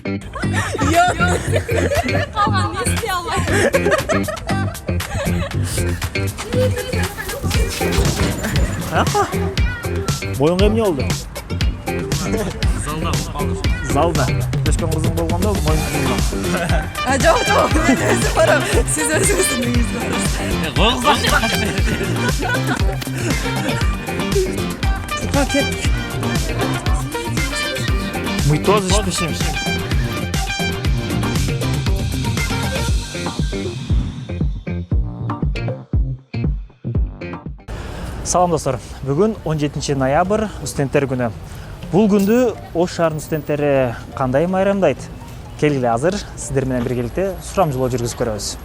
Yok. Kalgan ne isteye almayın. Boyun emne oldu? Залда. Өшкен қызың болғанда мойын тұтылған. Жоқ. Мен өзім барам. Сіз өзіңіздің үйіңізді барасыз. Қа кет. Мы тоже спешим. Салам достар. Бүгін 17 ноябрь студенттер күні. Бұл күнді Ош шаарынын студенттері қандай майрамдайды? Келгиле азыр сиздер менен биргеликте сурамжылоо жүргүзүп көрөбүз.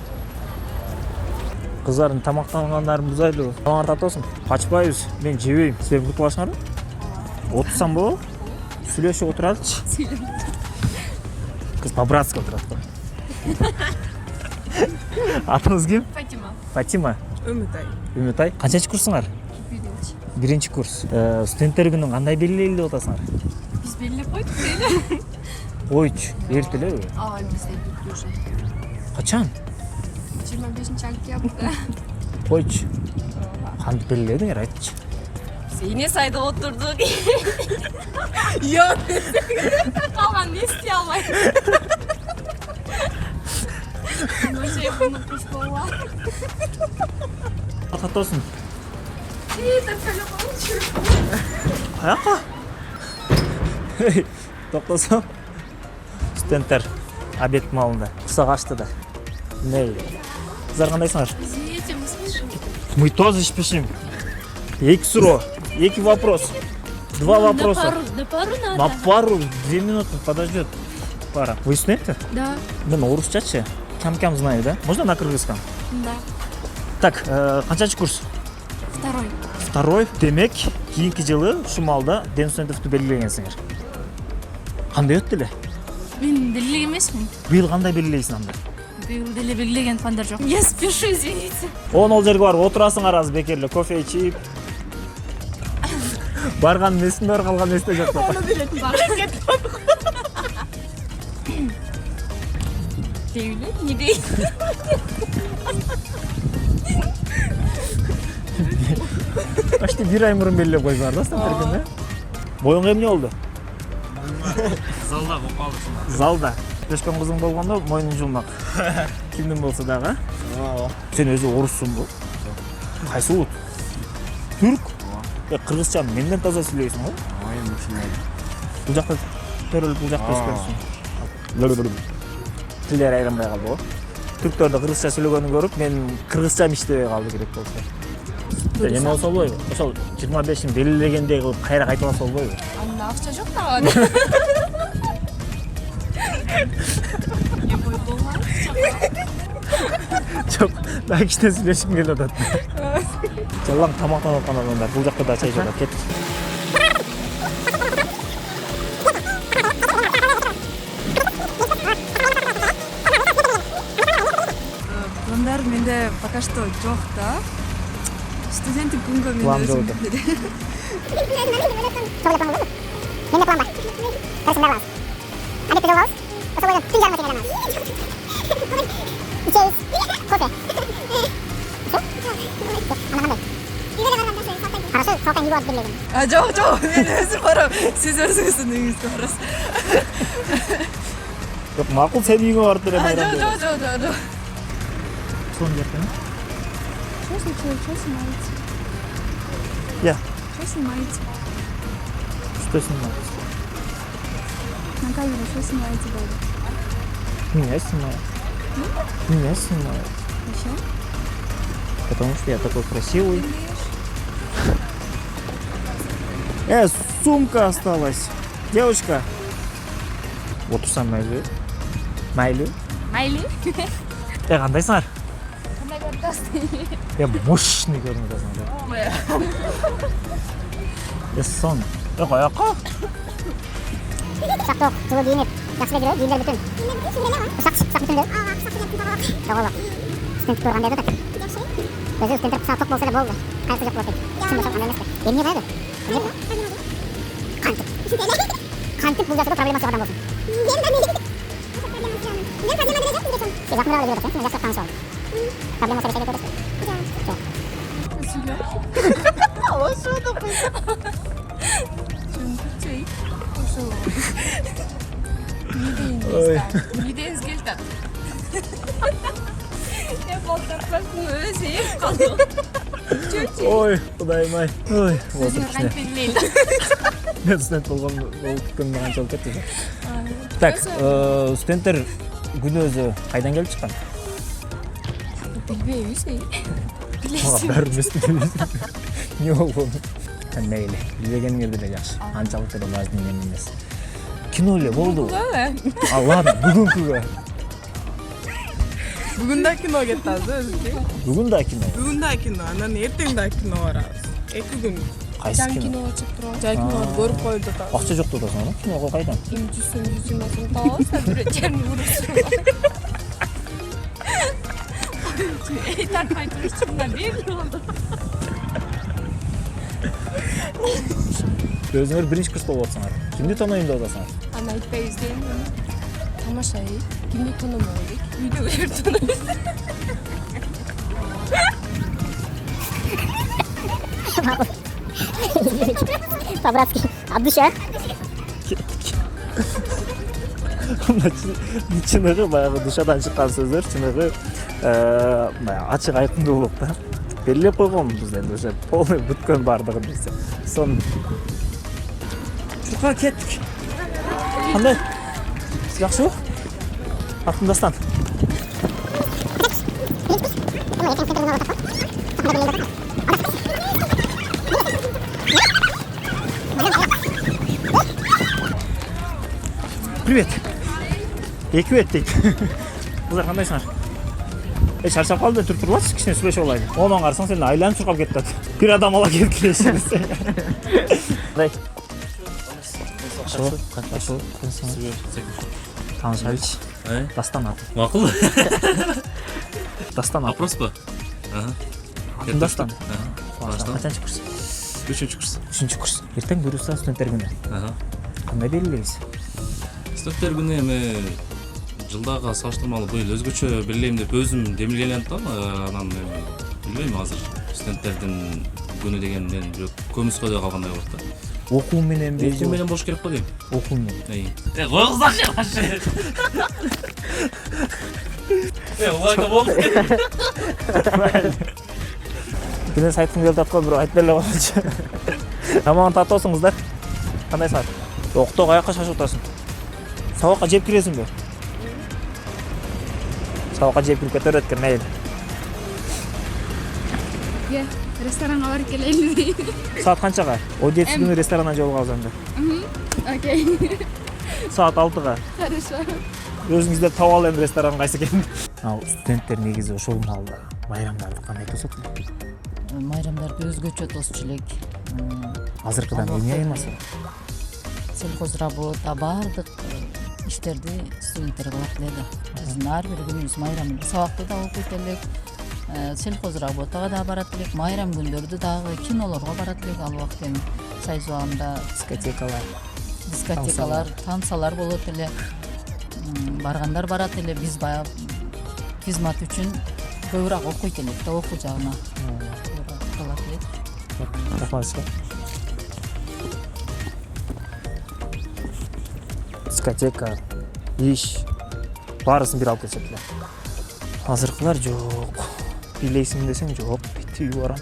Кыздардын тамактангандарын бузайлы. Тамаң татосун. Качпайбыз. Мен жебейм. Сиздер күтүп аласыңарбы? Отурсам болобу? Сүйлөшүп отуралычы. Кыз по-братски отурат. Атыңыз ким? Фатима. Үмүтай. Канчанчы курсуңар? Биринчи курс. Студенттер күнүн кандай белгилейли деп атасыңар? Биз белгилеп койдук эле. Ойчу, эрте элеби? Бизде бүттү уже. Качан? 25-октябрда. Ойчу. Кантип белгиледиңер, айтчы. Эне сайда отурдук. Yok. Kalgan ne isteye almayın. Bu şey unutmuş baba. Татосун. Так телефон чур. Каяка? Токтосо. Студенттер обед малында. Кыса качты да. Не? Кыздар кандайсыңар? Извините, мы спешим. Мы тоже спешим. Эки суроо, эки вопрос. Два вопроса. На пару надо. На пару, 2 минуты подождет. Пара. Вы студентты? Да. Мен орусчачы. Кам-кам знаю, да? Можно на кыргызском? Да. Так, канчанчы курс? Второй. Второй. Демек, кийинки жылы Шумалда ден студенттикти белгилегенсиңер. Кандай өттү эле? Мен белгилеген эмесмин. Быйыл кандай белгилейсиң анда? Быйыл деле белгилеген фандар жок. Я спешу, извините. Ол жерге барып отурасыңар азыр бекерле, кофе ичип. Барган эмесиң, бар калган эместе жок. Onu biletim var. Değil, iyi değil. Почти 1 ай мурун белгилеп койсуңар да студенттер күнү. Боюң эмне болду? Залда болуп калдым. Залда. Өшкөн кызың болгондо мойнун жулмак. Кимдин болсо дагы. Сен өзү оруссуңбу? Кайсы улут? Түрк? Кыргызча менден таза сүйлөйсүң го? Эми ушундай. Бул жакта төрөлүп бул жакта өскөнсүң. Тилдер айрылбай калды го. Түрктөрдө кыргызча сүйлөгөнүн көрүп, мен кыргызчам иштебей калды керек болсо. Эме болсо болбойбу? Ошол 25-ин белгилегендей кылып кайра кайталаса болбойбу? Anda акча жок таган. Жок, дагы кичине сүйлөшүм келип атат. Жалаң тамактанып аткан адамдар бул жакта да чай жок кеттик. Пландар менде пока что жок да. Студенттик күнгө мен План өзүм. жок. Менде план бар. Карасында алабыз. Обедте жолугабыз. Ошол бойдон түн жарымга чейин алабыз. Ичебиз. Кофе. Ана кандай? Үйгө барганда салтайын. Хорошо, салтайын үйгө алып келгем. Жок, мен өзүм барам. Сиз өзүңүздүн үйүңүзгө барасыз. Жок, макул сен үйгө барып берем айран. Жок. Сон жертен. Что случилось? Что снимаете? Я. Что снимаете? Что снимать? На камеру что снимаете, Бэйби? Меня снимают. Меня снимают. Еще? Потому что я такой красивый. Сумка осталась. Девочка. Вот турсам майлы. Майлы. Майли? Кандайсыңар? Кандай көрүп атасың? Мощный көрүнүп атасыңар. Сон. Каяка? Ушак жок, жылуу кийинип, жакшы эле жүрөбү, кийимдер бүтүн. Ушак бүтүндү. Жок боло. Студент көргөндөй да так. Өзү студенттер кыса ток болсо эле болду. Кайсы жок болот дейт. Чын болсо кандай эмес. Эмне кылады? Кантип? Кантип бул жашоодо проблемасы бар адам болсун. Yakında öyle bir bakayım. Yakında tanış oldu. Problem olsa bir şey görürsün. 좀 갑자기 무서워. Oy. 미대에서 일단. Ya fotoğraflasını öyle şey kaldı. Çok Ой, Кудайым ай. Ой, Өзүңөр отуруп кантип белгилейли. мен студент болгон болуп күткөнүмө канча болуп кетти. Так, студенттер күнү өзү кайдан келип чыккан? Билбейбиз. Мага баары эмес. Не болгон? Мейли, билбегениңер деле жакшы. Анчалык деле важный эмес. Кино эле болду. А ладно, бүгүнкүгө. Бүгүн да кино кетабыз өзүбүз. Бүгүн да кино. Бүгүн да кино, анан эртең да кино барабыз. 2 күн. Кайсы кино? кино чыгып турат. Жай кинону көрүп коюп жатабыз. Акча жок деп атасың, киного кайдан? 100 табалса бир жерни урушсун. Ey tartmay turuşçumdan değil mi oldu? Өзүңөр биринчи курста болуп атсыңар. Кимди тонойм деп атасыңар? Ana айтпайбыз дейм. Тамашай. Кимди тономойбуз? Үйдө көрүп тономойбуз. По-братски. От душа. Чыныгы баягы душадан чыккан сөздөр чыныгы баягы ачык айкындуу болуп да. Белгилеп койгонбуз энди уже полный бүткөн бардыгын десе. Сон чуркка кеттик. Кандай? Жакшыбы? Артымдастан. Привет. Эки өттүк. Кыздар кандайсыңар? Шаршап калды, туруп аласыз, кичине сүйлөшүп алайлы. Онан карасаң сен айланып чуркап кетип атат. Бир адам ала келип келесиң. Кандай? Качуу. Таанышайлычы. Дастан аты. Макул. Дастан аты. Вопрос па? Дастан. Дастан. Качанчы курс? 3-курс. 3 курс. Эртең буюрса студенттер күнү. Кандай белгилейсиз? Студенттер күнү эми жылдага салыштырмалуу быйыл өзгөчө белгилейм деп өзүм демилген атам. Анан билбейм азыр студенттердин күнү деген мен бирок көмүскөдө калгандай болот да. Окуу мененби? Окуу менен болуш керек го дейм. Окуу менен. Кой кыздакчы башы. Улайда болду. Бир нерсе айткым келип аткан, бирок айтпай эле коелучу. Тамагын татыбасыңыздар. Кандай саат? Окто каяка шашып атасың? Сабакка жеп киресиңби? Сабакка жеп кирип кетер экен, мейли. Ге, ресторанга барып келели. Саат канчага? 17 күнү ресторандан жолугабыз анда. Окей. Саат 6-га. Хорошо. Өзүңүздөр таап ал эми ресторан кайсы экенин. Ал студенттер негизи ошол маалда байрамдарды кандай тосот? Майрамдарды өзгөчө тосчу элек. Азыркыдан эмне аймасы? Сельхоз работа баардык иштерди студенттер кылат эле да. Биздин ар бир күнүбүз майрам эле. Сабакты да окуйт элек. Сельхоз работага да барат элек. Майрам күндөрдү дагы кинолорго барат элек. Ал убакыт эми Сайыз убагында дискотекалар, тансалар болот эле. Баргандар барат эле. Биз баягы физмат үчүн көбүрөөк окуйт элек да, окуу жагына. Калат элек. Рахмат. Дискотека, иш, баарысын бир алып келишет эле. Азыркылар жок. Бийлейсиңби десең жок, бүт үй барам.